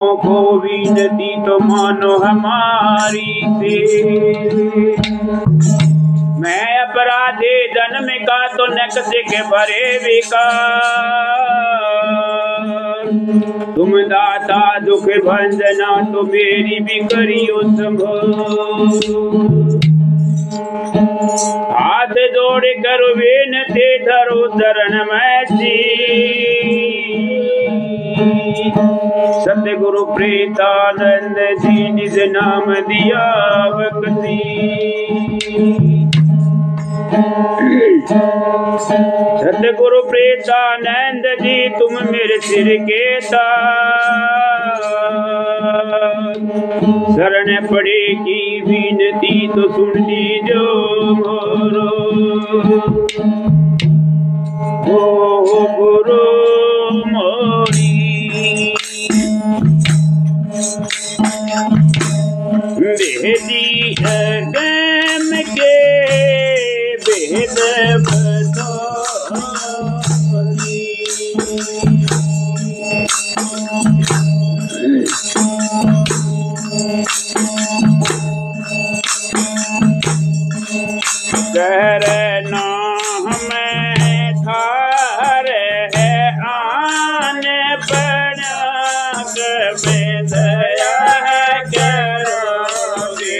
को विनती तो मानो हमारी से। मैं अपराधे जन्म का तो नक्श के भरे विकार। तुम दाता दुख भंजना तो मेरी भी करियो संभो। हाथ जोड़ कर विनती धरो चरण में सतगुरु प्रेतानंद जी निज नाम दिया भक्ति। सतगुरु प्रेतानंद जी तुम मेरे सिर के ताज। शरण पड़ेगी विनती तो सुन लीजो मोरो। ओ गुरु मोरी भेदी अगम के भेद करना हमें थार है आन पड़ा कभी दया करोगे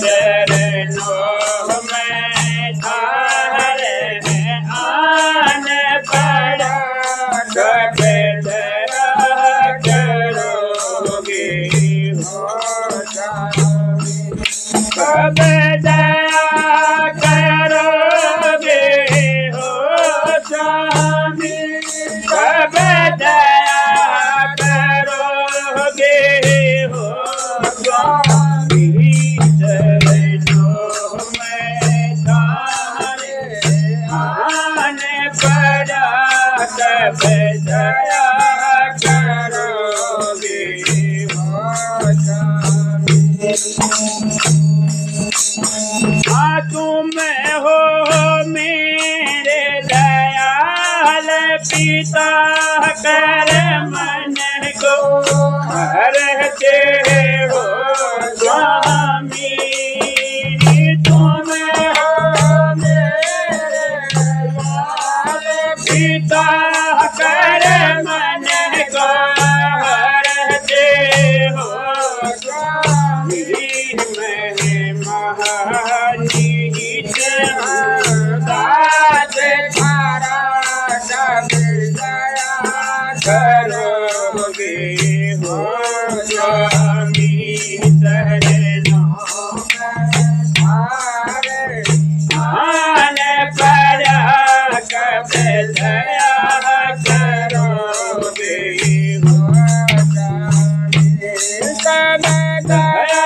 करनो हमें थार है आन पड़ा कभी दया करोगे कब दया करोगे हो स्वामी। कब दया करोगे हो स्वामी। चरणों में तारे आन पड़ा कब दया करोगे हो तुम हो मेरे दयाल पिता कर मन को हरते हो स्वामी। तुम हो मेरे दयाल पिता कर मन को हरते हो स्वामी। करोगे हो स्वामी। आन पड़ा कब दया करोगे हो स्वामी। दया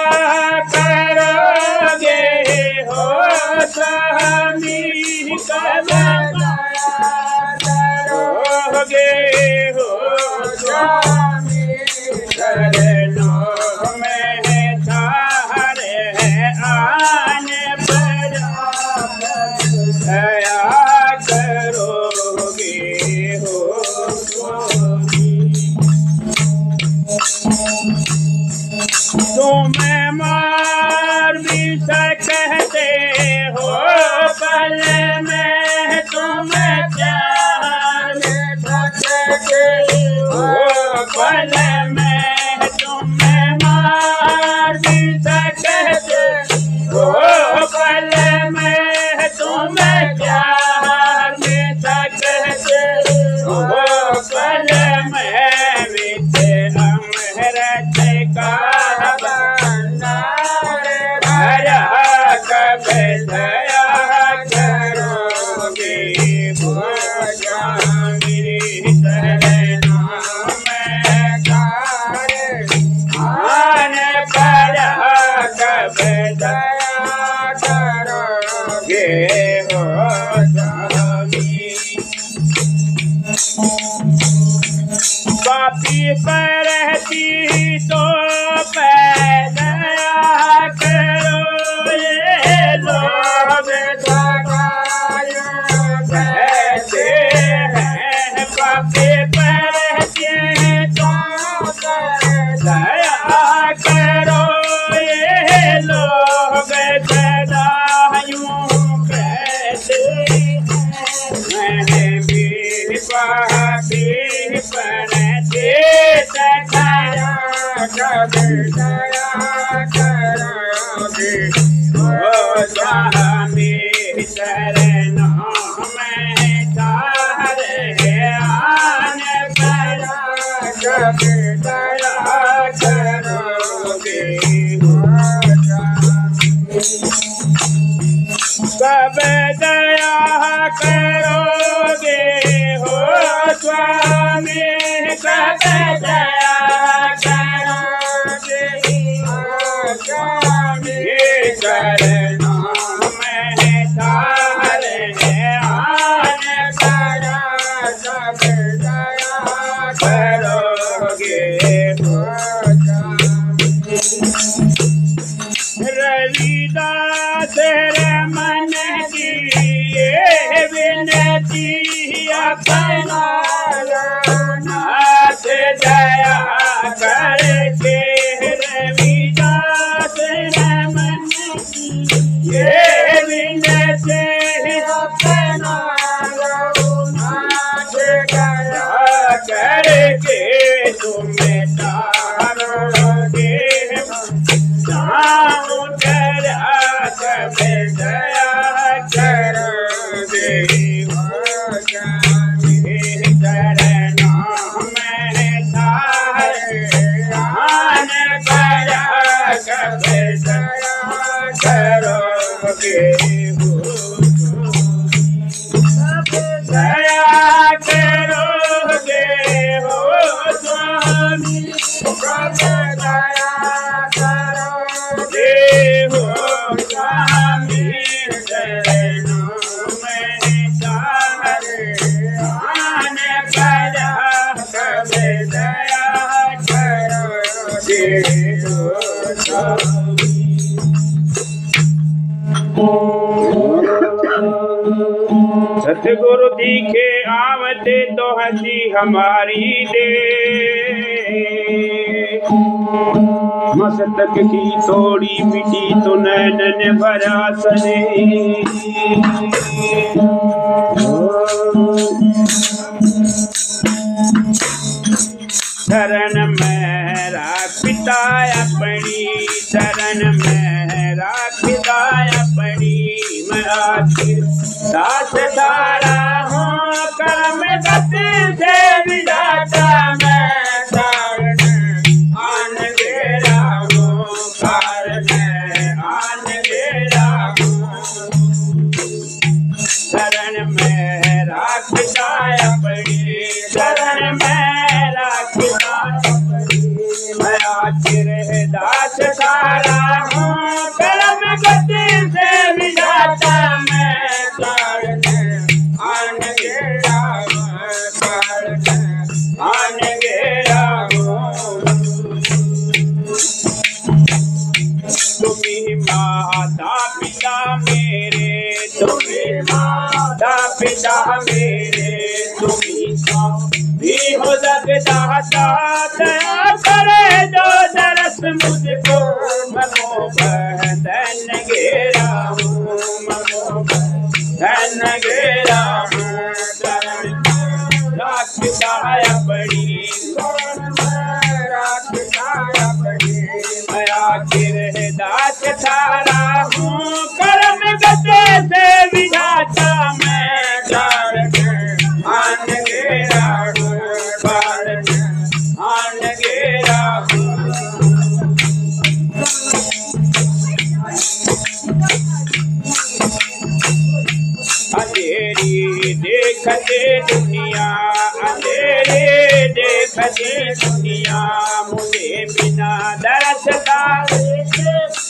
करोगे हो स्वामी। कब करोगे हो स्वामी। शरणों में थारे आन पड़ा दया करोगे हो स्वामी। तुम मार भी सकते हो पल में। तुम प्यार में सकते हो पल में। तुम मार भी सकते हो पल में। तुम प्यार में सकते हो पल में। विद्य अमृत का भंडार भरा कब दया करोगे हो स्वामी। शरणों में तारे आन पड़ा कब दया करोगे हो स्वामी। पापी पर रहती तो दया करो। ये लोग कहते हैं पापी पर स्वामी शरण में तारे आन परा कब दया करोगे कब दया करोगे हो स्वामी कब दया करोगे स्वामी शरण में तारे आन परा कब दया करोगे रविदास रमन की ये विनती अपना नाथ दया करके रविदास रमन की ये विनती अपना नाथ दया करके तुम्हें तारोगे सतगुरु दिखे आवते तो हंसी हमारी दे मस्तक की थोड़ी मिटी तो नैनन भरा सने शरण मेरा पिता अपनी शरण मेरा पिता अपनी मैं दास धारा हूँ कर्म गति से विधाता मैं कारण आन गेरा हूँ कारण आन गेरा हूँ शरण मेरा पिता अपनी शरण मेरा पिता अपनी मैं आखिर दास धारा हूँ कर्म गति से विधाता मैं तुम्ही माता पिता मेरे तुम्ही माता पिता मेरे तुम्ही भी हो जगदाता दया करे जो दरस मुझको मनो बहन घेरा हूँ मनो बहन घेरा हूँ राखता बड़ी राखता बड़ी मैं आखिर दास थारा हूँ कर्म गते से विधाता मैं कारण आन गेरा हूँ कारण आन गेरा हूँ अंधेरी देखते दुनिया अंधेरे देखते दुनिया मुझे बिना दरस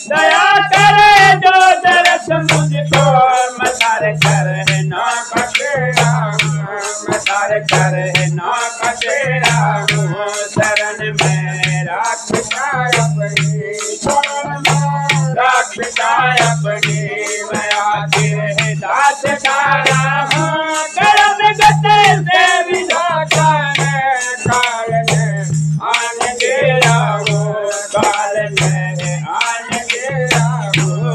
दया करे जो दरस मुझको मसार कर है ना कटेरा मसार कर है ना कटेरा शरण में राखता अपनी राखता अपनी मैं आखिर दास धारा हूँ कर्म गते से विधाता है कारण आन गेरा हूँ कारण आन गेरा हूँ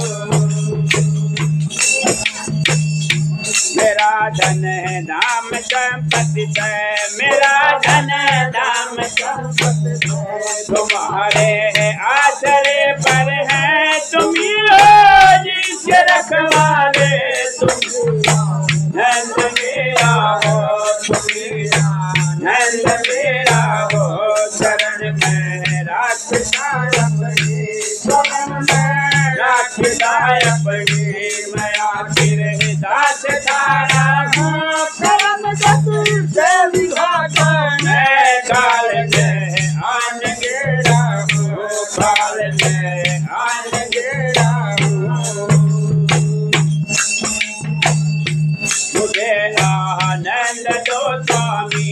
मेरा धन है नाम संपत्ति है मेरा धन नाम तुम्हारे आचरे पर है तुम जिसके रखवाले तुम नंद मेरा हो नंद मेरा हो शरण में राखता अपनी मैं आखिर दास तारा परम गति से विभागा मैं काल में आन गेड़ा हूँ काल में आन गेड़ा हूँ मुझे आनंद दो स्वामी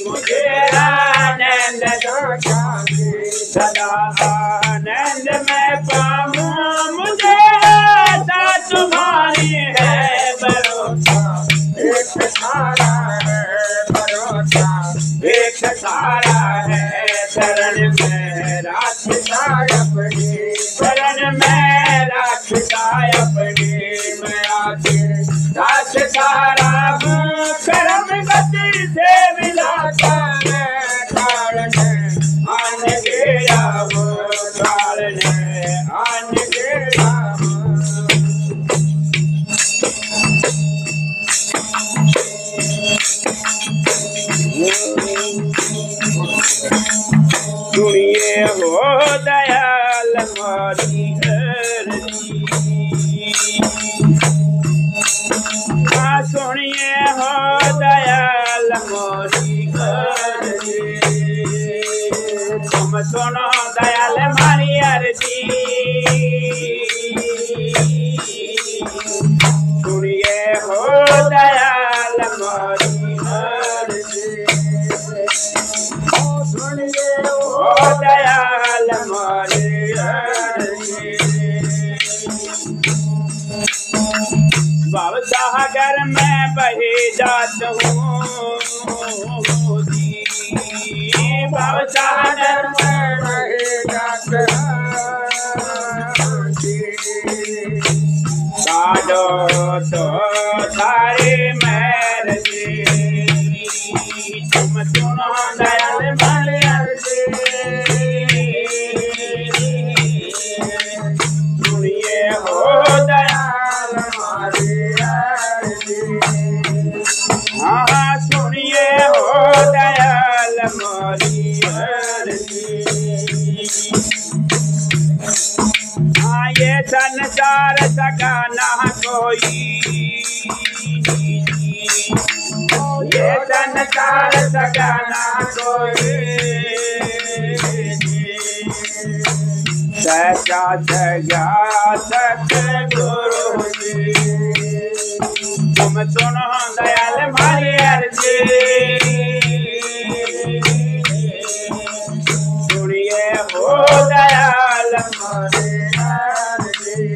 मुझे आनंद दो स्वामी सदा आनंद में पाऊं मुझे आशा तुम्हारी है भरोसा एक सारा है भरोसा एक सारा है शरण में राखता अपनी शरण में राखता अपनी मैं आखिर दास तारा हूँ कर्म गति से मिलाता मैं काल में आन गया हूँ काल में आन गया हूँ सुनिए हो दयाल मोरी अर्जी सुनिए हो दयाल मोरी अर्जी तुम सुनो दयाल मारी अर्जी सुनिए हो दयाल मोरी अर्जी सुनिए हो दयाल मोरी अर्जी भव सागर में बही जात हूँ भव सागर में बही जात कालो तो सारे मैर तुम सुनो दयाल मारे सुनिए हो दयाल मारे हाँ सुनिए हो दयाल मोरी हाँ ये संसार सका ना कोई ये संसार सका ना कोई सचा सगा सतगुरु जी तुम सुनो दयाल मारी अर्जी सुनिए हो दयाल मारी अर्जी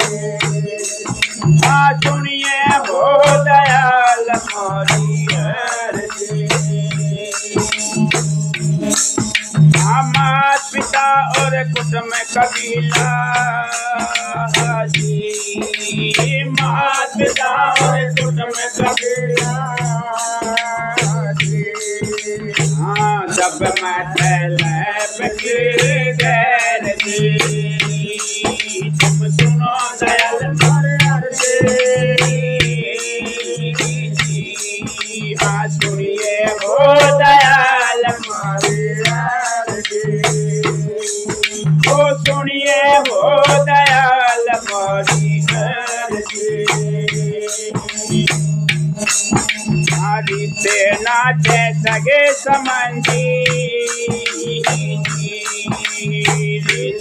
हाँ सुनिए हो दयाल मारी अर्जी माता पिता और कुटुंब कबीला जी माता पिता और कुटुंब कबीला हाँ सब मतलब गैर जी तुम सुनो दयाल मारे हाँ सुनिए हो दयाल मारे हो सुनिए हो दयाल मोरी हरी से नाचे सगे समझी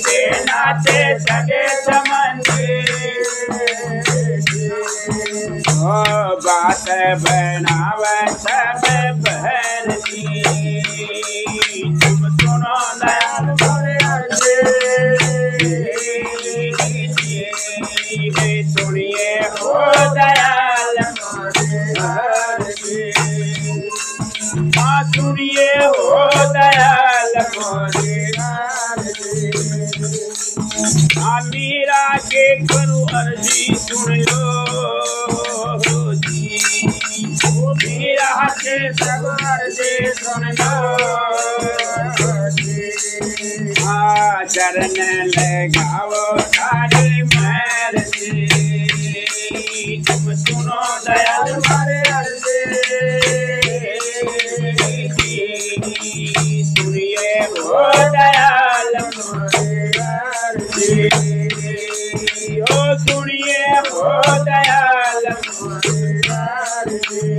से नाचे सगे समझी हो बात बनावे सब बहन जी तुम सुनो दयाल सुनिए हो दयाल हाँ सुनिए हो दयाल हाँ मीरा के करू अर्जी सुन लो जी मीरा के सब अर्जी सुन लो चरण लगाओ सारे मर्जी, तुम सुनो दयाल हमारे अर्जी, सुनिए वो दयाल हमारे अर्जी, ओ सुनिए वो दयाल हमारे अर्जी।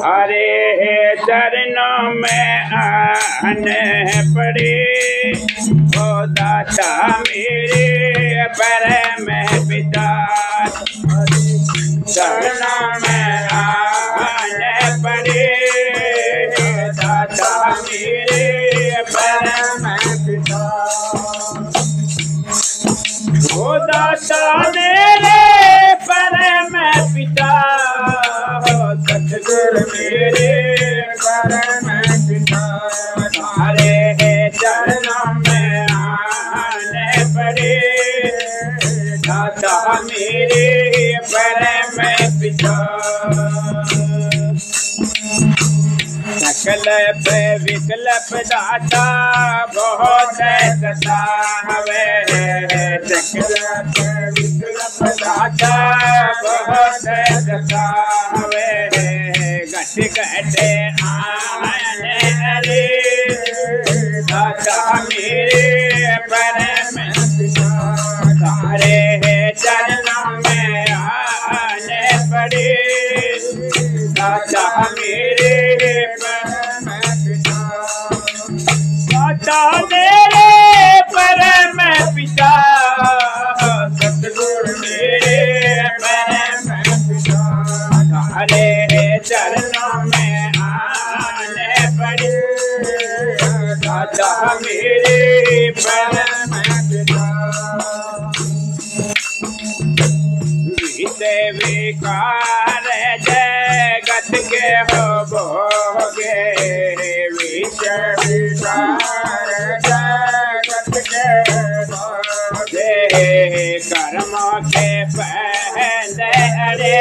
हरे चरणों में आने पड़े, ओ दाता मेरे परम पिता, चरणों में आने पड़े, दाता मेरे परम पिता, ओ दाता मेरे परम पिता, सतगुरु मेरे परम पिता, तुम्हारे चरणों में आने पड़े, दाता मेरे परम पिता। सकल पे विकल्प दाता बहुत सतावे, सकल पे विकल्प दाता बहुत सतावे, घट घट आने हरे, दाता मेरे परम पिता, तारे चरणों में आने पड़े, दाता मेरे परम पिता, दाता मेरे परम पिता, सतगुरु मेरे परम पिता, तारे चरणों में आने पड़े, दाता मेरे परम पिता। विषय विकार जगत के हो भोगे, विषय विकार जगत के भोगे, कर्मों के पहले अरे,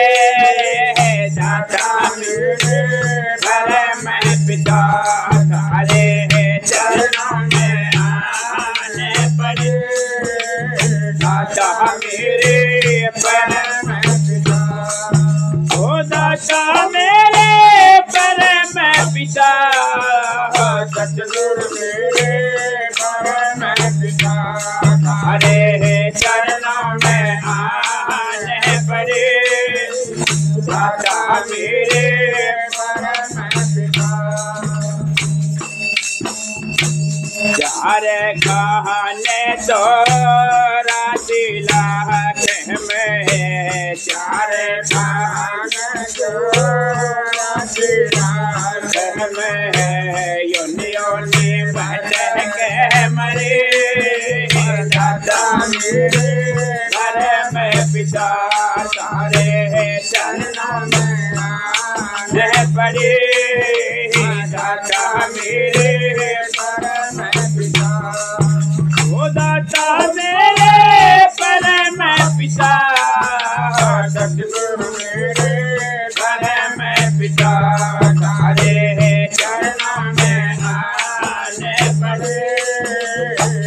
दाता मेरे परम पिता, तारे चरणों में आने पड़े, दाता मेरे परम पिता, ओ दाता मेरे परम पिता, सतगुरु मेरे परम पिता, तारे चरणों में आने पड़े, दाता मेरे परम पिता। चार कहने तो राजिला में, चार कहने तो राजिला में, योनि योनि बदन के मरे, दाता मेरे परम पिता, तारे चरणों में आने पड़े, दाता मेरे परम पिता, ओ दाता मेरे परम पिता, सतगुरु मेरे परम पिता, तारे चरणों में आने पड़े,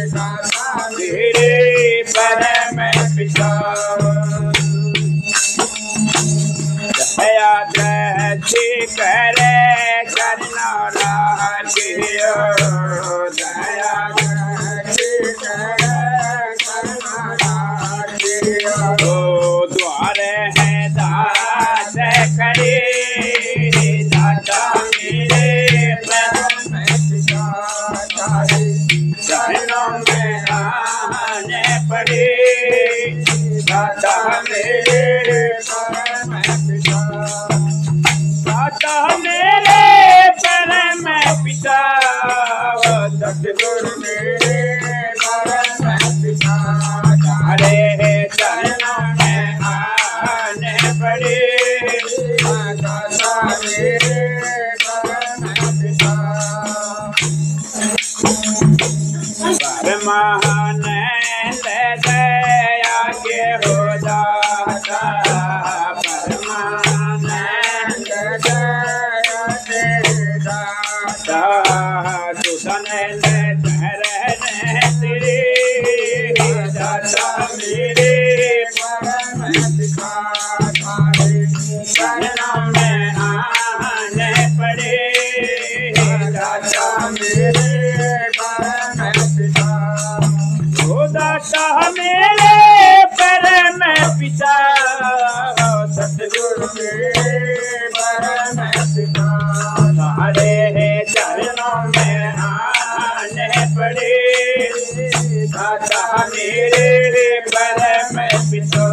दाता मेरे परम पिता। दया दृष्टि करे करना राखियो, दया दृष्टि करे करना राखियो, द्वार है दास खड़े, दाता मेरे परम पिता, चरणों में आने पड़े, दाता मेरे परम पिता, दाता मेरे परम पिता, सतगुरु मेरे परम पिता, तारे चरणों में आने पड़े, दाता मेरे परम पिता। परमानंद दया के हो दाता, परमानंद दया चरणों में आने पड़े। दाता मेरे परम पिता, ओ दाता मेरे परम पिता, सतगुरु मेरे परम पिता, तुम्हारे चरणों में आने पड़े। दाता मेरे परम पिता।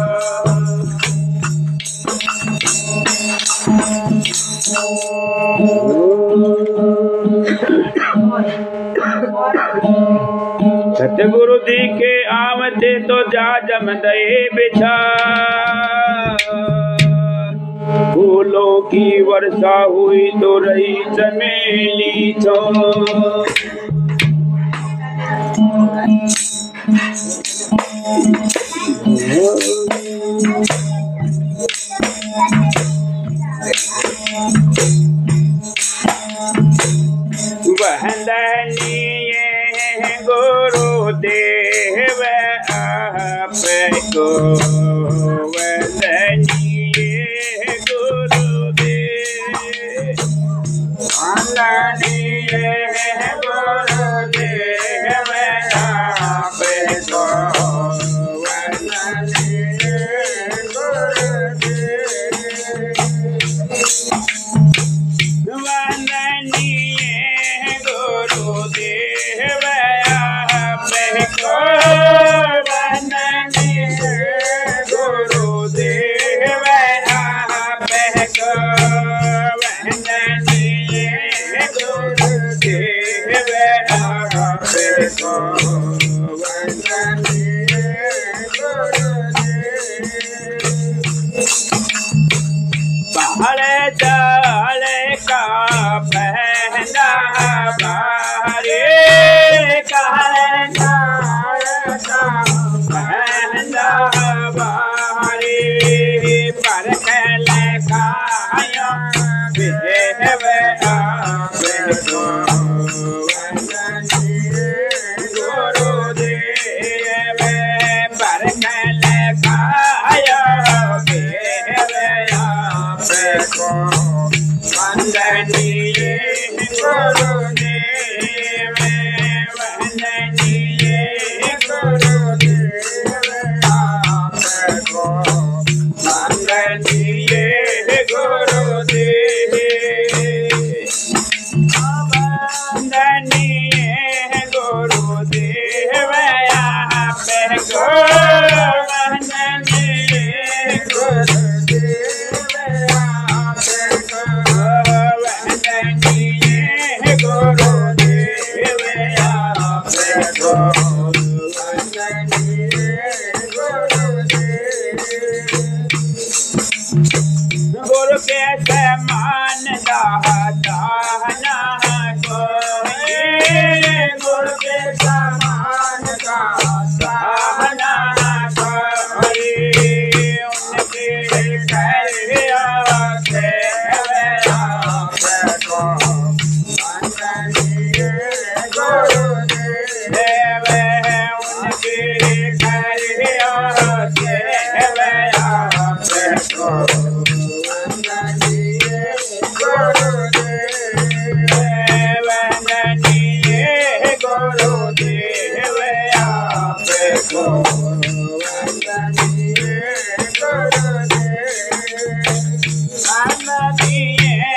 सतगुरु जी के आवते तो जा जम दए बिछा, फूलों की वर्षा हुई तो रही चमेली छो। वंदनीय गुरुदेव आपको, वंदनीय गुरुदेव, वंदनीय गुरुदेव आपको, वंदनीय गुरुदेव, वंदनीय गुरुदेव आपको, वंदनीय गुरुदेव आपको, वंदनीय गुरुदेव आपको, वंदनीय गुरुदेव। पहाड़ जाल का पहना बारे, काल जाल का पहना बारे, परख लगायो देव आपको, वंदनीय गुरुदेव, परख लगायो देव आपको, वंदनीय गुरुदेव, वंदनीय गुरुदेव आपको, वंदनीय गुरुदेव, वंदनीय गुरुदेव आपको, वंदनीय गुरुदेव आपको, वंदनीय गुरुदेव आपको, वंदनीय गुरुदेव। गुरु के समान दाता ना कोई, गुरु के समान दाता ना कोई, उनके करिया देव आपको, वंदनीय गुरुदेव, उनके करिया देव आपको, वंदनीय गुरुदेव, वंदनीय गुरुदेव आपको, वंदनीय गुरुदेव, वंदनीय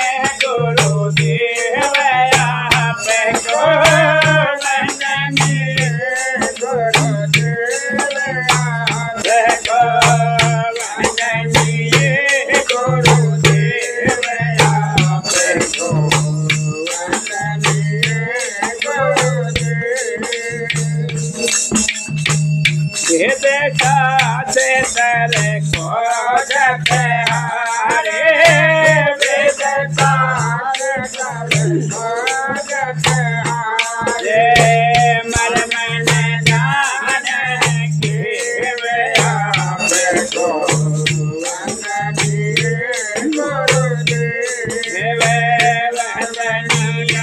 गुरुदेव आपको, वंदनीय गुरुदेव आपको, वंदनीय गुरुदेव आपको, वंदनीय गुरुदेव। बेटा से तर को जपे हारे, बेटा से तर को जपे हारे, मन मन जान के आपको, वंदनीय गुरुदेव, वंदनीय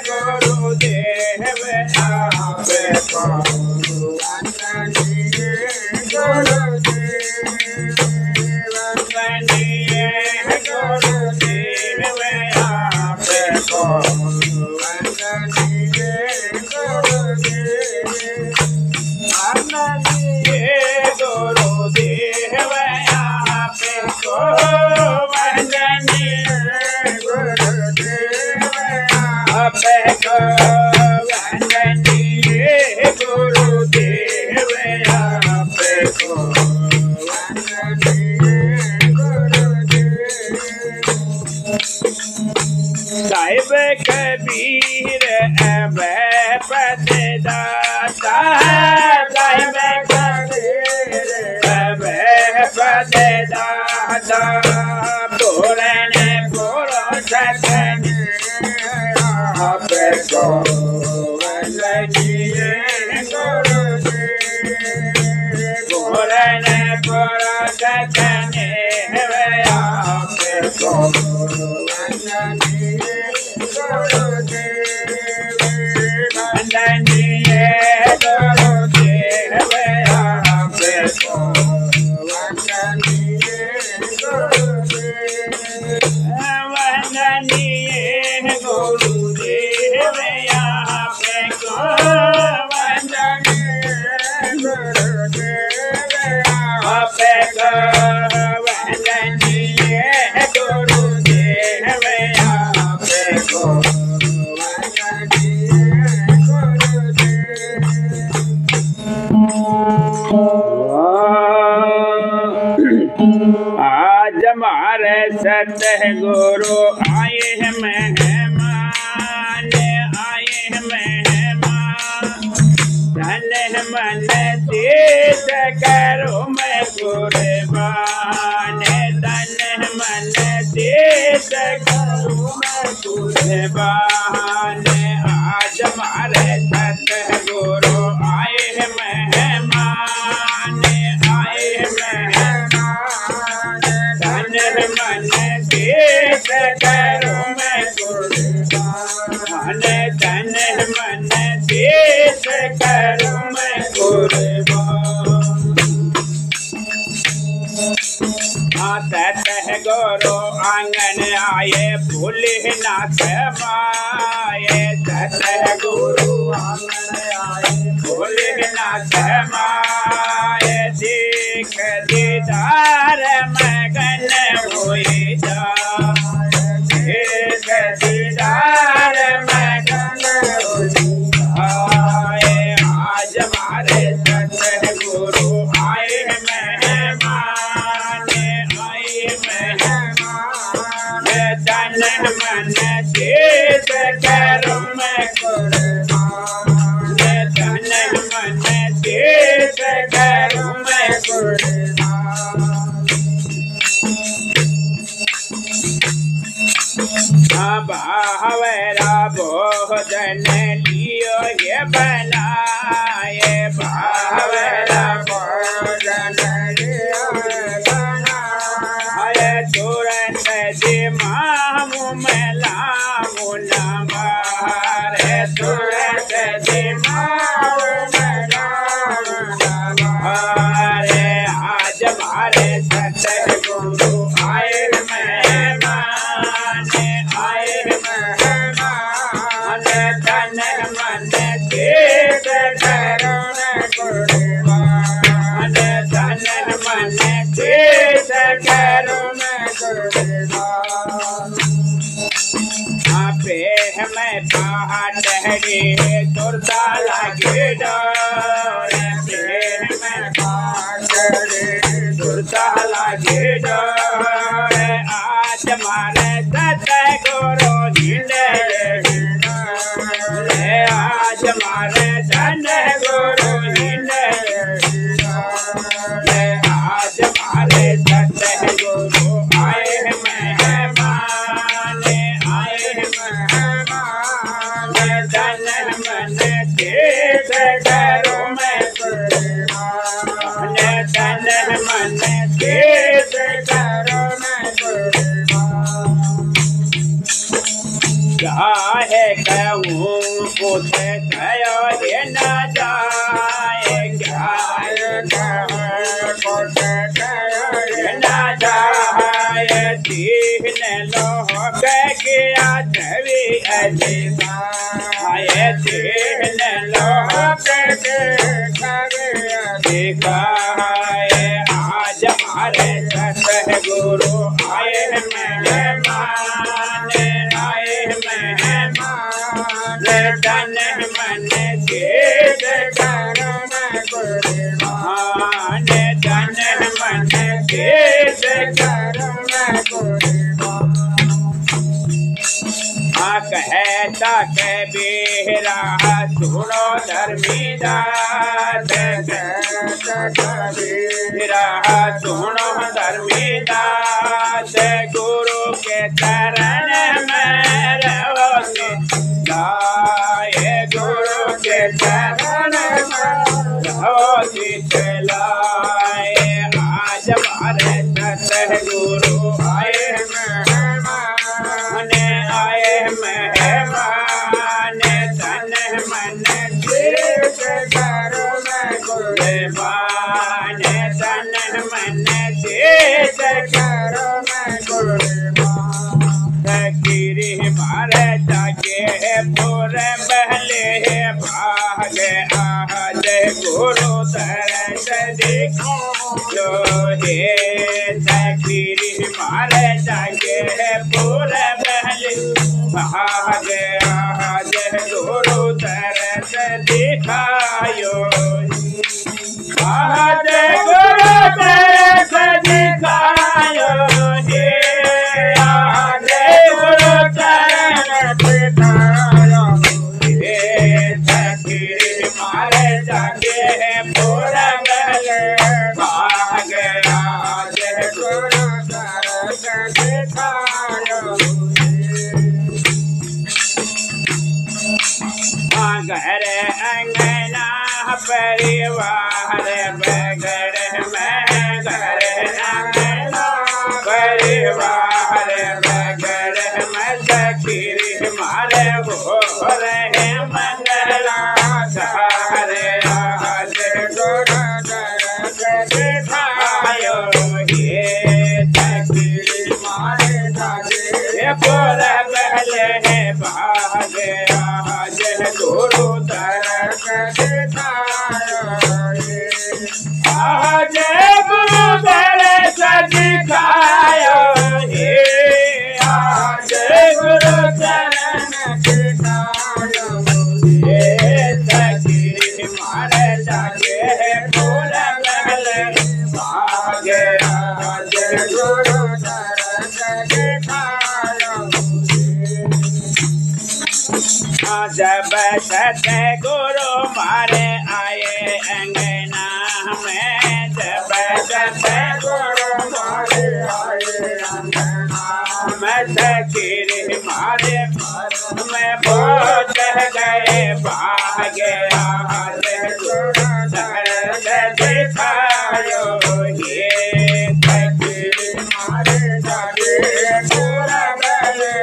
गुरुदेव आपको, वंदनीय गुरुदेव, वंदनीय साहिब कबीर अभय पद दाता साहिब कबीर अभय पद दाता पूरन पूरो सकन आपे को वंदनीय गुरुदेव पूरन पूरो सकन आपे को आज हमारे सतगुरु आए हैं मेहमान, आए हैं मेहमान। धन मन तीर्थ करो मैं कुर्बान, धन मन तीर्थ करो मैं कुर्बान। आज हमारे सतगुरु आए हैं मेहमान, आए हैं मेहमान। धन मन तीर्थ करो मैं कुर्बान, धन मन तीर्थ करो मैं कुर्बान। सतगुरु आंगन आए भूले ना समाये, सतगुरु आंगन आए भूले ना समाये। देख दीदार मगन हुए जाए, देख दीदार मगन हुए जाए। आज हमारे सतगुरु आए मेहमान, आए मेहमान। धन मन तीर्थ करो मैं कुर्बान, धन मन तीर्थ करो मैं कुर्बान। भावरा भोजन लियो ये बनाए, भावरा भोजन लियो ये बनाए। तुरंत दिमाग में लाऊं नंबर, तुरंत दिमाग में लाऊं नंबर। आज हमारे सतगुरु आए मेहमान, आए मेहमान। धन मन तीर्थ करो मैं कुर्बान, धन मन तीर्थ करो मैं कुर्बान। पे मैं पहाड़ी तुरता लगे डोर, पे मैं पहाड़ी तुरता लगे डोर। आज हमारे सतगुरु हिंडे, आज हमारे सतगुरु हिंडे। आज हमारे सतगुरु आए मेहमान, आए मेहमान। धन मन तीर्थ करो मैं कुर्बान, धन मन तीर्थ करो मैं कुर्बान। चाहे कहूँ कुछ कहो ये न जाए, चाहे कहूँ कुछ कहो ये न जाए। दीन लोह के आठवी अधिकाय तीन लोह के अधिकाय आज हमारे सतगुरु आए मेहमान तन मन के करुण गुरुमान तन मन के करुण कहता के बेरा सुनो धर्मीदास बेरा सुनो धर्मीदास गुरु के चरण में रहोगे गाये गुरु के चरण में रहोगे चलाए आज हमारे सतगुरु आए मेहमान आए मेहमान तन मन के करुण गुरुमान तन मन के करुण गुरुमान गिरी मारे जागे पुर बहले भागे आज गुरु दर्श देखो जो हे गिरी मारे जागे पुर बहले भागे आज गुरु दर्श दिखायो आज गुरु दर्श दिखायो हे आज गुरु चरण दिखायो हे सखी मारे जागे पूरा बहले भागे आज गुरु दर्श दिखायो घर अंगना परिवार बगड़ में घर अंगना परिवार बगड़ में सखी मारे हो रहे मंगला सारे आज गुरु दर्श दिखायो ये सखी मारे जागे पूरा बहले भागे आज गुरु दर्श दिखायो आज गुरु दर्श दिखायो हे आज गुरु चरण दिखायो हे सखी मारे जागे पूरा बहले भागे आज गुरु दर्श दिखायो जब सतगुरु मारे आए अंगना में जब सतगुरु मारे आए अंगना में सखी मारे में बोझ गए भागे आज गुरु दर्श दिखायो ये सखी मारे जागे पूरा बहले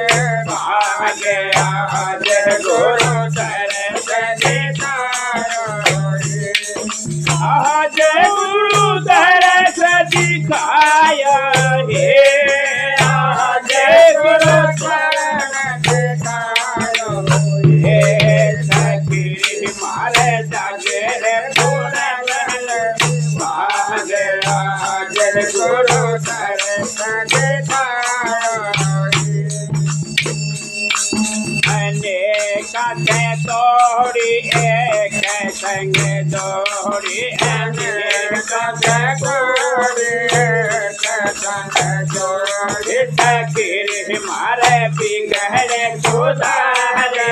भागे आज गुरु दर्श दिखायो आज गुरु दर्श दिखायो हे आज गुरु चरण दिखायो हे सखी मारे जागे पूरा बहले भागे आज गुरु दर्श दिखायो अनेका तोड़ी एक संग जोड़ी अनेका तोड़ी एक संग जोड़ी सखी मारे बिगड़े सुधारे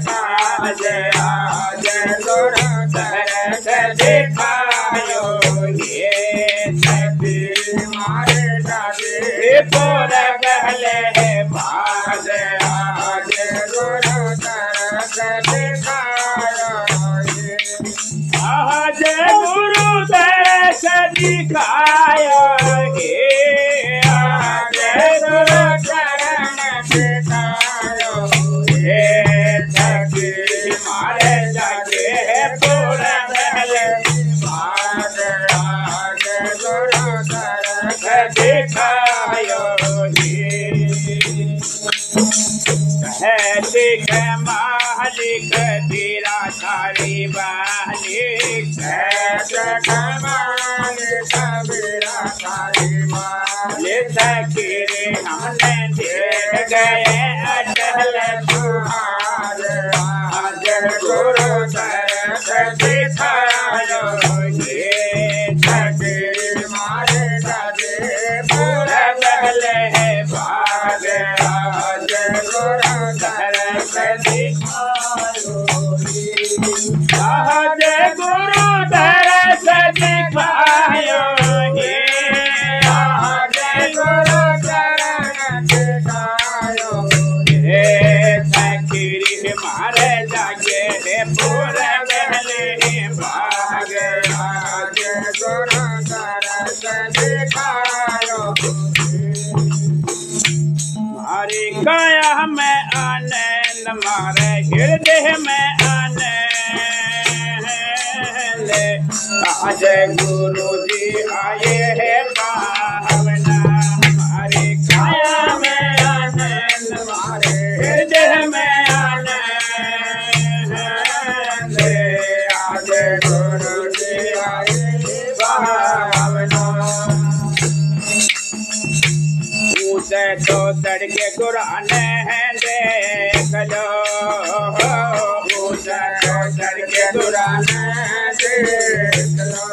आज आज गुरु दर्श दिखायो ये सखी मारे जागे पूरा बहले भागे आज गुरु दर्श दिखायो आज गुरु दर्श दिखायो हे आज गुरु चरण दिखायो हे सखी ठीक मालिक तेरा थारी मालिक मालिक मेरा थारी मालिक सखीरे हमने देख गए अटल तुम्हारे आज गुरु तरस दिखायो ये सखी मारे दादे पूरा पहले भाग आज गुरु तरस दिखायो आज गुरु तरस दिखायो ये आज गुरु चरण दिखायो हे सखीरे मारे जागे रे पूरा पहले भाग आज गुरु तरस दिखायो मारी काया में आनंद मारे हृदय में आनंद आज गुरु जी आए हैं पावना हमारी काया में आनंद मारे हृदय में आनंद आज गुरु जी आए पावना ऊँचे तो तड़के कुराने हैं देख लो ऊँचे तो तड़के कुराने देख लो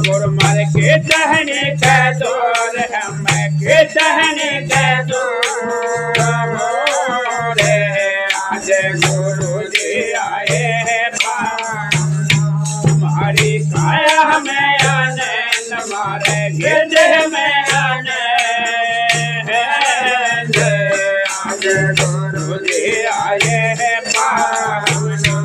गुरु मार के टहने का दौर हम के टहने का दौर आज गुरु जी आए हैं हमारी काया में आनंद मारे हृदय में आनंद आज गुरु जी आए हैं पावना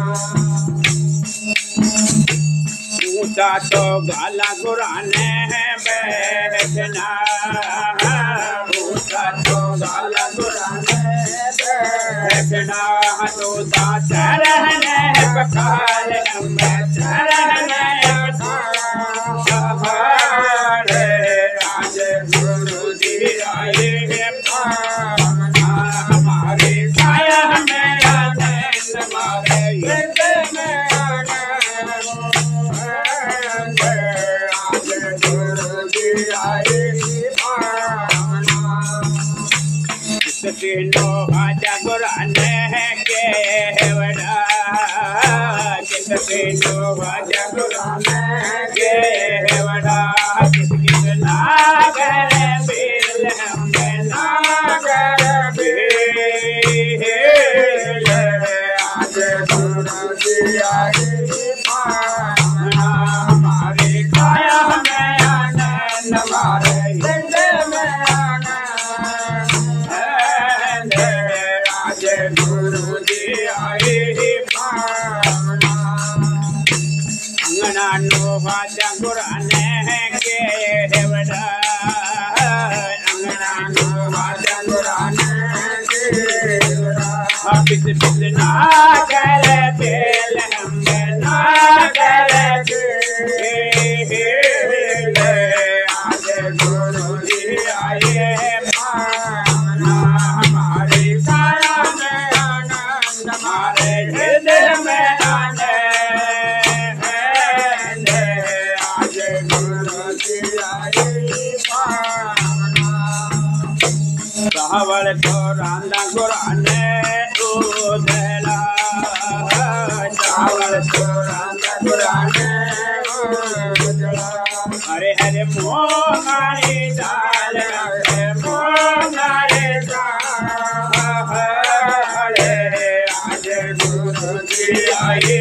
ऊंचा तो गाला गुराने हैं बैठना ऊंचा तो गाला गुराने बैठना तो चरण पखार हम चरण पखार आज गुरु जी आए हैं पावना हमारे काया में आनंद मारे हृदय में आज गुरु जी आए तीनों आजा गुराने के बड़ा तीनों आजा गुराने के बड़ा नागर बेल हम नागर बेल आज गुरु जी आए हमारे काया में आनंद मारे हृदय में आनंद आज गुरु जी आए अंगना नो वाजा गुराने के बड़ा अंगना नो वाजा गुराने बिच बिच ना कर बेल हम ना कर आज गुरु जी आए पावना हमारे काया में आनंद हमारे हृदय में आनंद आज गुरु जी आए रावण को रांधा गुराने उधला रावण को रांधा गुराने उधला हरे हरे मोहरे डाल हरे मोहरे डाल आज गुरु जी आए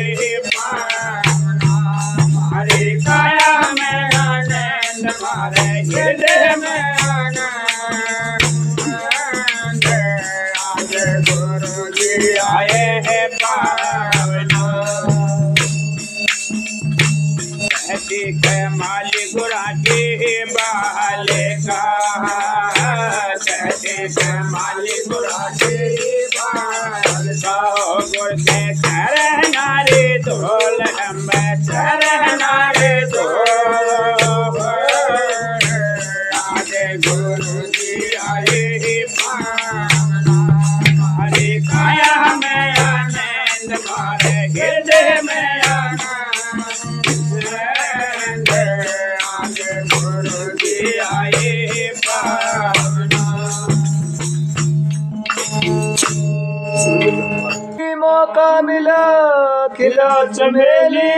पावना हमारे काया में आनंद हमारे हृदय में आनंद आज गुरु जी आए हैं पावना कहती के माली गुरा के बाले का कहते के माली गुरा के बाले का गुर के चरण रे धोल हम चरण रे धोल आज गुरु जी आए पावना हमारे काया में मौका मिला खिला चमेली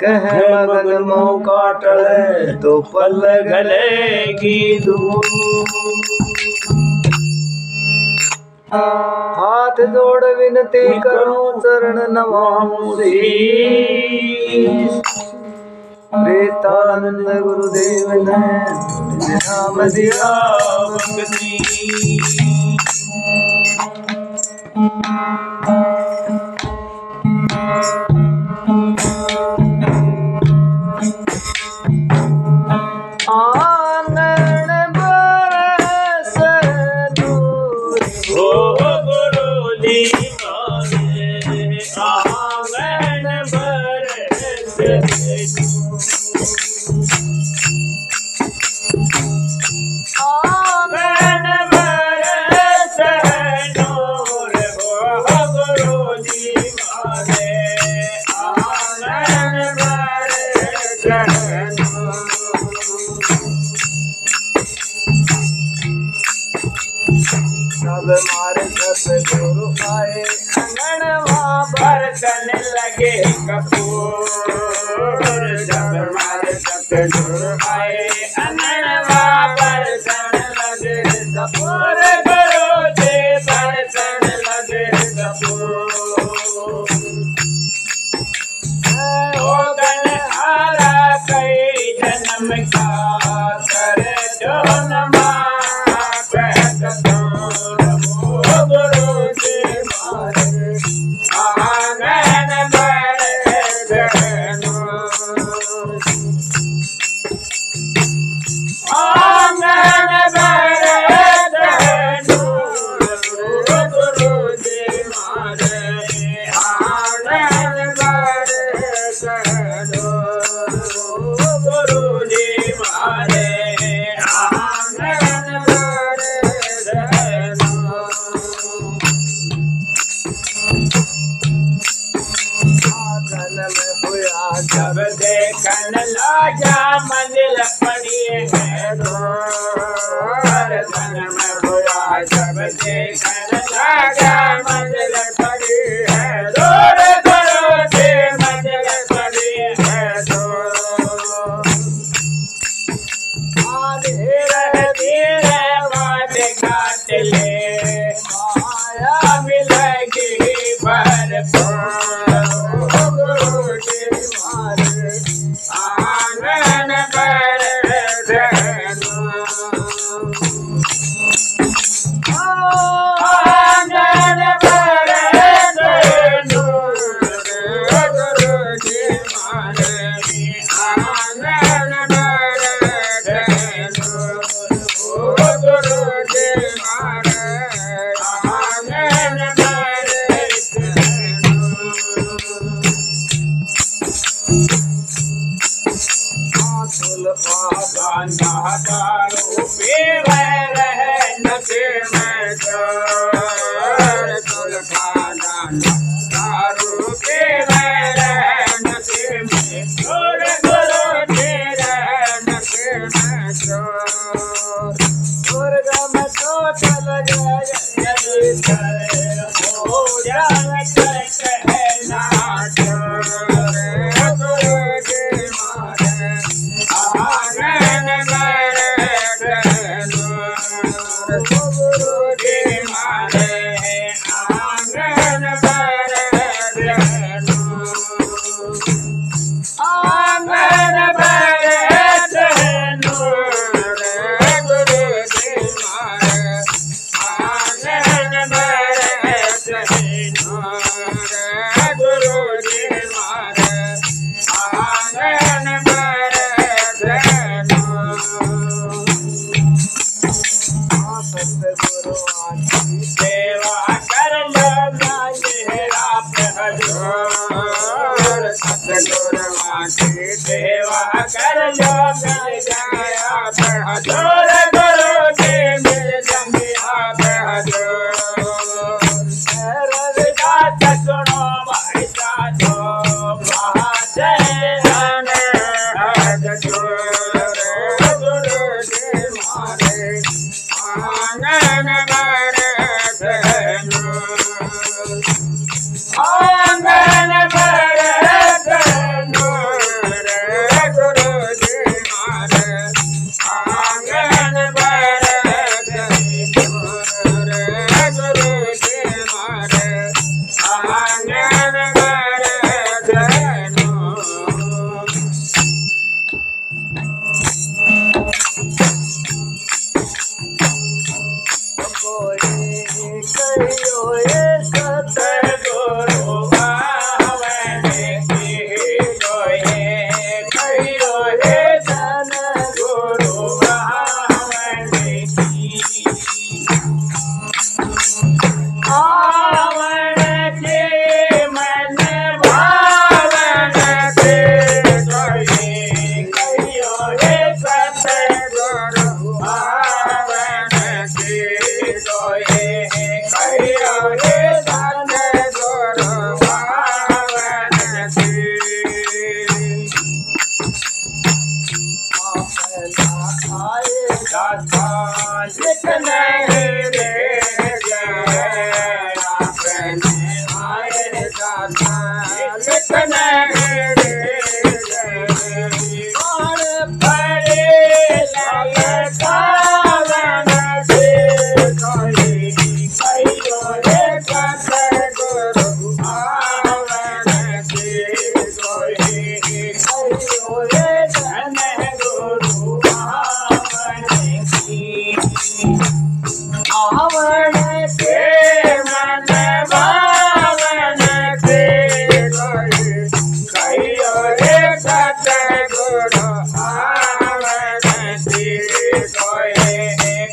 कह मगन मौका टले तो पल गले की दूर हाथ जोड़ विनती करूं चरण नमामि प्रेतानंद गुरुदेव ने नाम दिया भक्ति आंगन बरस दूर हो गुरुजी मारे आंगन बरस आंगन बरस नूर हो गुरुजी मारे आंगन बरस सब मारे सतगुरु आए अंगनवा बरसन लगे कपूर जब मारे सतगुरु आए अंगनवा बरसन लगे कपूर गुरु जी बरसन लगे कपूर ओ गनहारा कई जन्म का कर जो नमा जब देखन लाजा मंजिल पड़ी है दर्शन में हुआ जब देखन लाजा मंजिल पड़ी है दूर गुरु जी मंजिल पड़ी है धीरे धीरे बात काट ले माया मिलेगी भरपूर आंगन बरस आंगन बरस गुरु जी मारे आंगन बरस गुरु जी मारे आंगन बरस दारू पीवे रहे नशे में दारू पीवे रहे नशे में चोर गुरु जी रहे नशे में चोर में तो चल गए हो जाए कहना गुरु जी मारे आंगन बरस गुरु जी मारे आंगन बरस आंगन बरस गुरु जी मारे आंगन बरस गुरु जी मारे आंगन सेवा कर लो मेरा हजूर सतगुरु की सेवा कर लो मेरा हजूर गुरु जी मिल जाएंगे आप हजूर रविदास सुनो भाई साधो महाजय गुरु जी मारे आंगन दाता लिख नहीं भेजे अपने आए दाता लिख नहीं भेजे कौन पड़े ललकावन से कोई कहियो रे सतगुरु आवन से कोई कहियो रे धन गुरु आवन के मन भावन के कोई कहियो रे सतगुरु आवन के कोई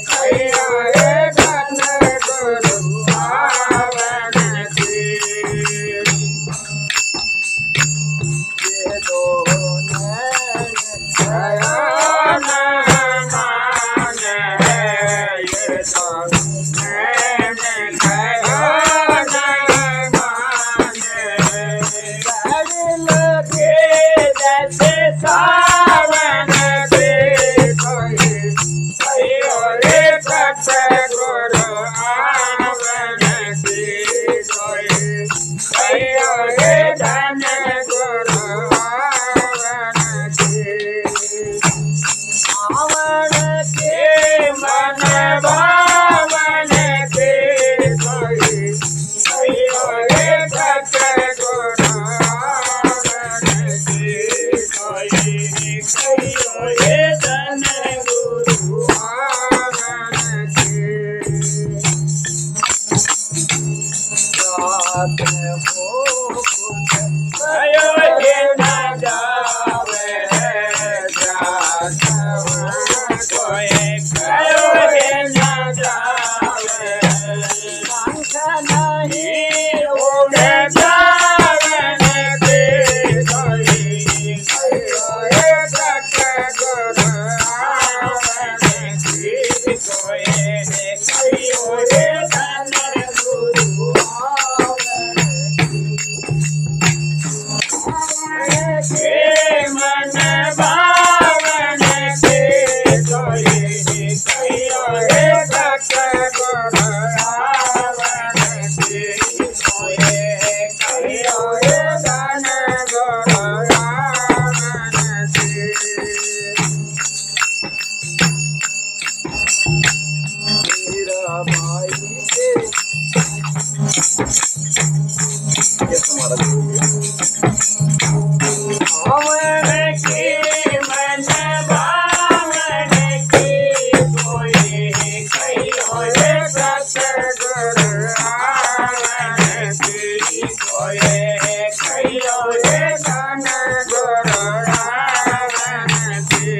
कहियो रे धन गुरु आवन के ये सावन के कोई कहियो रे सतगुरु आवन के कोई कहियो रे धन गुरु आवन के मन भावन के कोई कहियो रे सतगुरु आवन के कोई कहियो रे धन गुरु आवन के रात हो कहियो रे न जावे रात हो कोई कहियो रे न जावे पंख नहीं उड़े जावन के कोई कहियो रे सतगुरु आवन के कोई कहियो रे धन गुरु आवन के मन भावन के कोई कहियो रे सतगुरु आवन के कोई कहियो रे धन गुरु आवन के मेरा भाई के आवन के मन भावन के कोई कहियो रे सतगुरु आवन के कोई कहियो रे धन गुरु आवन के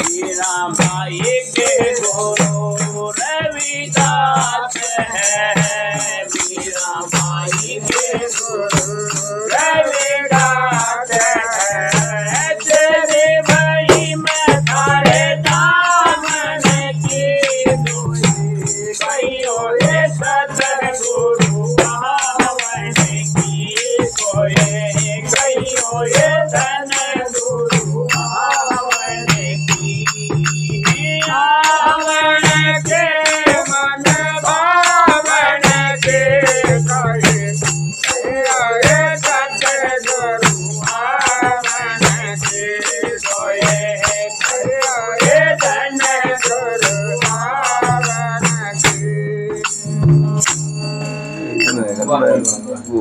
मेरा भाई के गुरु रविदास है मेरा भाई के गुरु रविदास है तेरे भाई मैं थारे दामन की दूरी कहियो रे सतगुरु आवन की कोई कहियो रे धन गुरु आवन की आवन के मन भावन के कोई कहियो रे सतगुरु आवन के कोई कहियो रे धन गुरु आवन के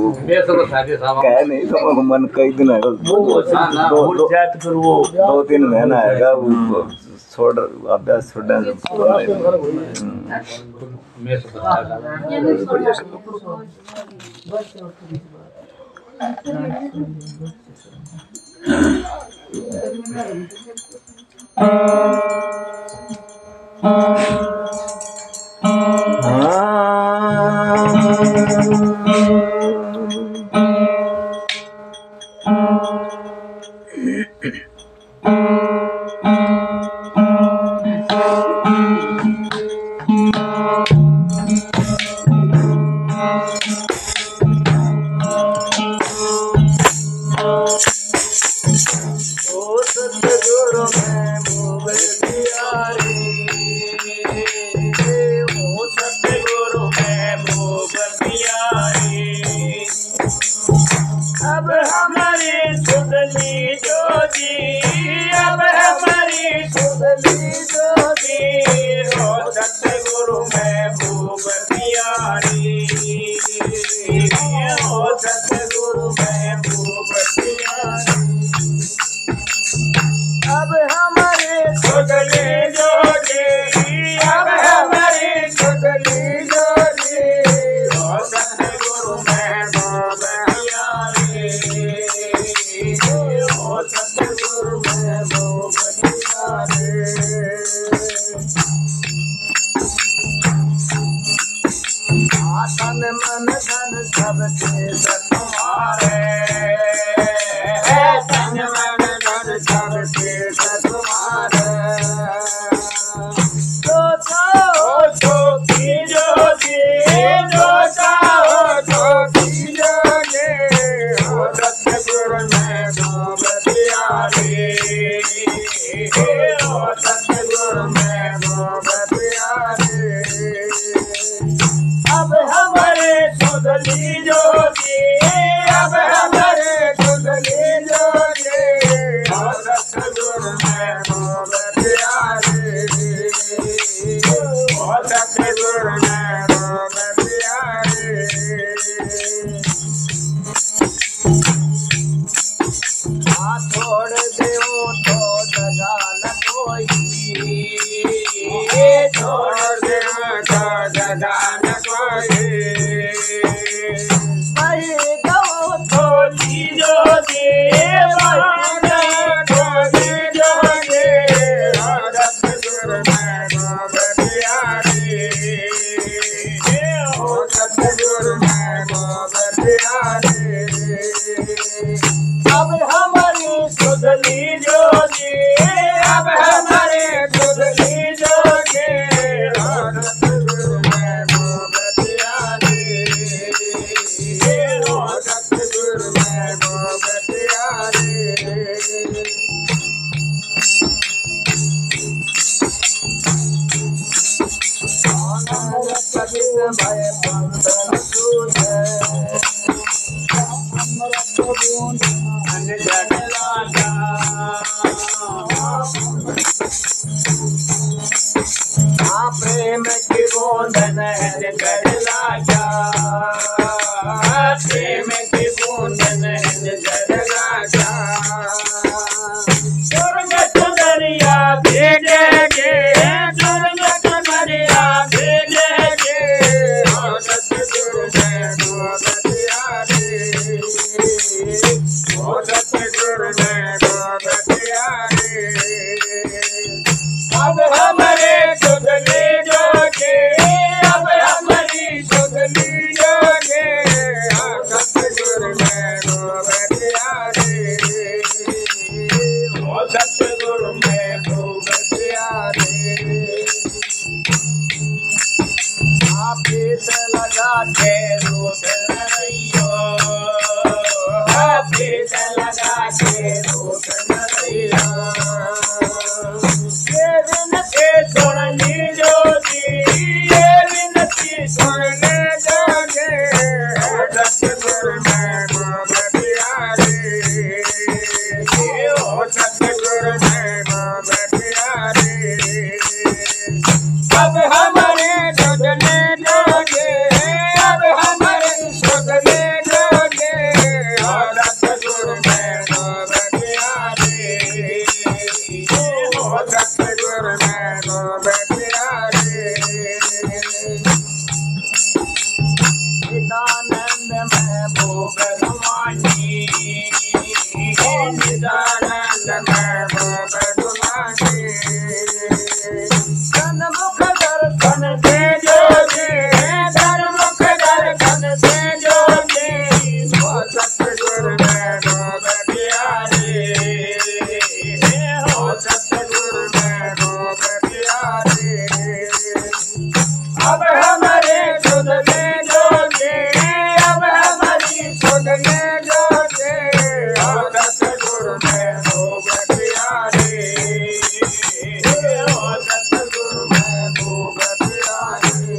क्या नहीं तो मन कई दिन आएगा दो तीन महीना आएगा वो छोड़ अभ्यास छोड़ने सतगुरु मैं ओ सतगुरु महबूब प्यारे। अब हमारे सुध लीजोगे, अब हमारे सुध लीजोगे, ओ सतगुरु महबूब प्यारे, ओ सतगुरु महबूब प्यारे। छोड़ देओ तो जगा न कोई, छोड़ देओ तो जगा न कोई, भाई दो तो लीजोगे, तो लीजोगे, सतगुरु महबूब प्यारे, ओ सतगुरु महबूब प्यारे। अब हमारी सुध लीजोगे, अब हमारे सुध लीजोगे, ओ सतगुरु महबूब प्यारे, ओ सतगुरु महबूब प्यारे। भय बंधन सूझे, प्रेम की बूंदन जड़ लाजा, प्रेम की बूंदन जड़ लाजा, स्वर्ग सुंदरिया भेजेगे, स्वर्ग सुंदरिया भेजेगे, ओ सतगुरु महबूब प्यारे, ओ सतगुरु महबूब प्यारे। अब हमारे सुध लीजोगे, अब हमारी सुध लीजोगे, ओ सतगुरु महबूब प्यारे, ओ सतगुरु महबूब प्यारे। आप प्रीत लगा के रूठ न रहियो, आप प्रीत लगा के रूठ न रहियो, ये विनती सुन लीजोगे, ये विनती सुन लीजोगे, ओ सतगुरु महबूब प्यारे, ओ सतगुरु महबूब प्यारे। अब हमारे सुध लीजोगे, अब हमारे सुध लीजोगे, ओ सतगुरु महबूब प्यारे, ओ सतगुरु महबूब प्यारे। निदानंद महबूब गुमानी, निदानंद महबूब गुमानी, सन्मुख दर्शन दे जोगे, सन्मुख दर्शन दे जोगे, ओ सतगुरु महबूब प्यारे, ओ सतगुरु महबूब प्यारे। अब हमारे सुध लीजोगे, अब हमारी सुध लीजोगे, ओ सतगुरु महबूब प्यारे, ओ सतगुरु महबूब प्यारे।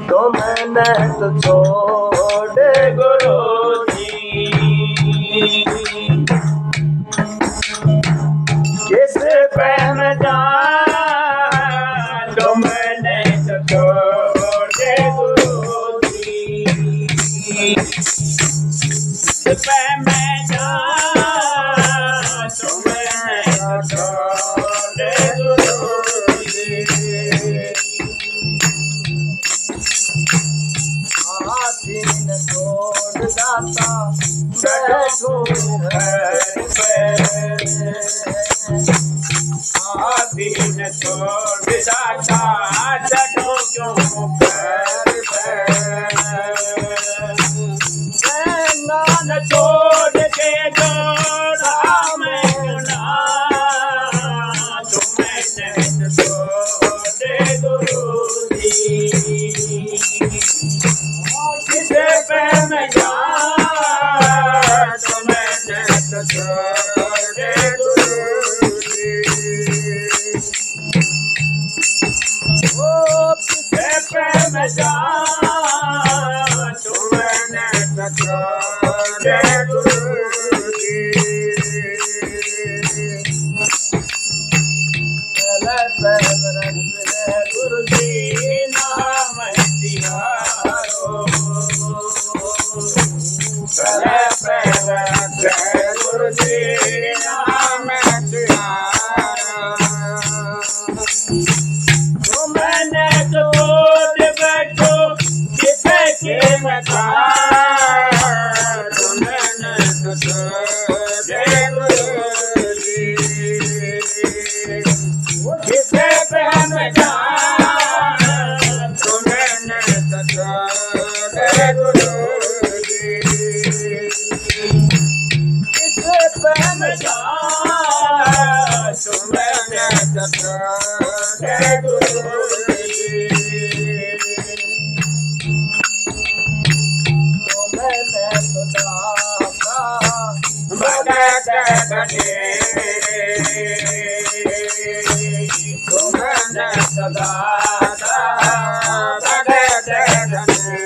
तो मैंने तो छोड़े गुरु जी, किस प्रेम जान, तो मैंने तो छोड़े गुरु जी, किस प्रेम जान, तो मैंने तो छोड़े गुरु जी। दिन छोड़ जाता बैठो घर पे, दिन छोड़ जाता चढ़ो क्यों घर पे, न छोड़ के जोड़ा मैं गुना, तुम्हें छोड़े गुरु जी, किसे पे मैं जा जय गुरु जी नाम मैंने तो बैठो किसे के मता मैंने तो जय गुरु जी किसे पे हम जा मैंने तो जय गुरु जी किसे पे हम जा मैंने तो जय गुरु भगत गणे तुमन सदा भगत गणे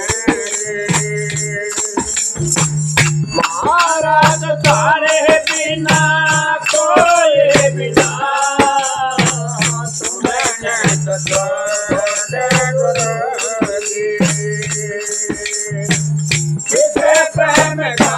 महाराज तारे बिना कोई बिना तुमन सदा गुरु जी किसे प्रेम का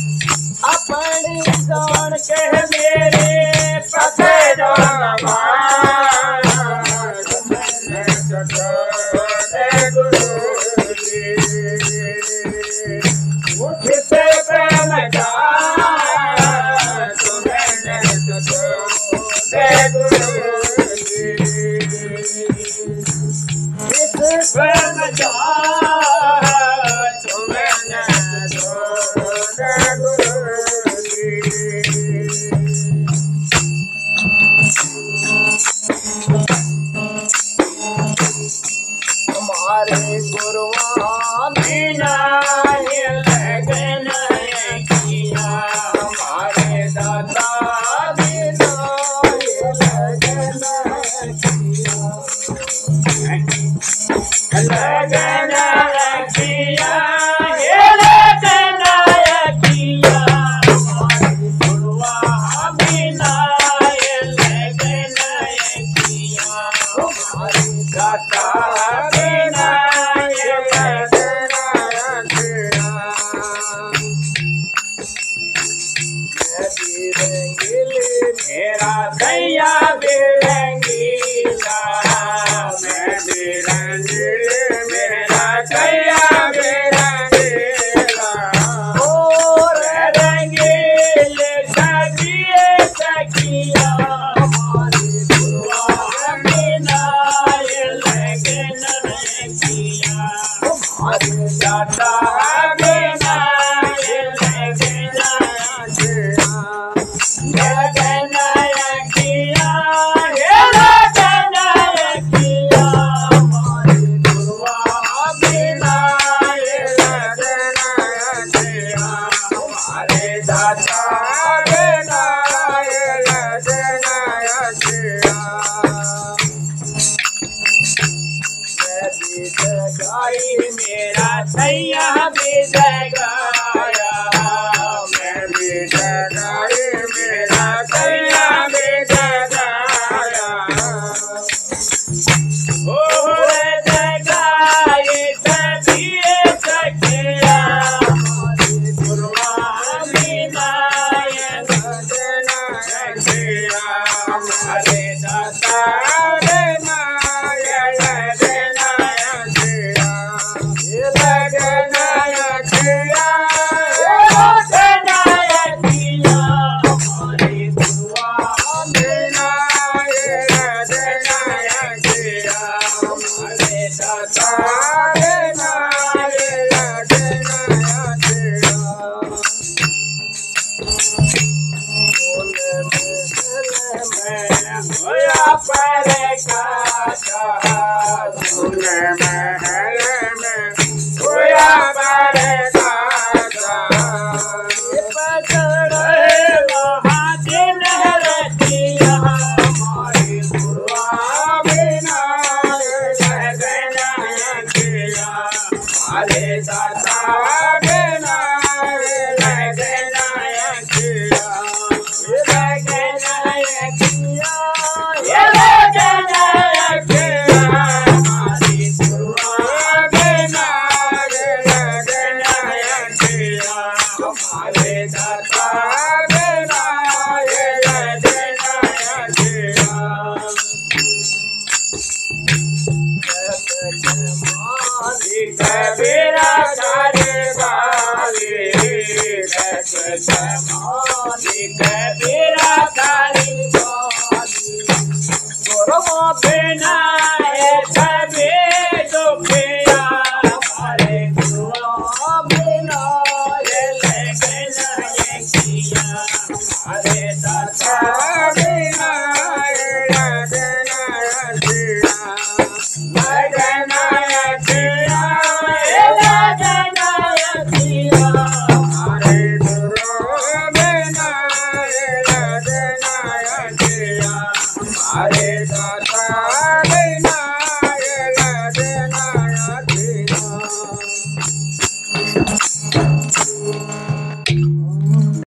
अपनी जान के मेरे पते गुरु जी किसे प्रेम का गुरु जी किसे प्रेम का हमारे गुरुआ बिना लगन किया हमारे दादा बिना लगन किया लगन किया लगन किया हमारे गुरुआ बिना लगन किया हमारे दादा मेरा दैया बिरंगीला मैं बिरंगील मेरा दैया बिरंगीला ओ रंगील सजिए सखिया हमारे गुरुआ बिना लगन किया हमारे दादा बिना लगन किया मेरा सैया भी जगाया मैं भी जगाई मेरा सैया भी जगाया ओ जगाई सभी सखिया हमारे गुरुआ बिना हमारे दाता पर हमारे दाता बिना लगनायकिया ये लगनायकिया हमारी दुआ बिना लगनायकिया हमारे दाता बिना लगनायकिया कबीरा करे बाली कबीरा करे गुरु बिना कभी दुखिया हमारे गुरु बिना लगनायकिया हमारे दाता बिना लगनायकिया लगनायकिया लगनायकिया हमारे गुरु बिना लगनायकिया हमारे दाता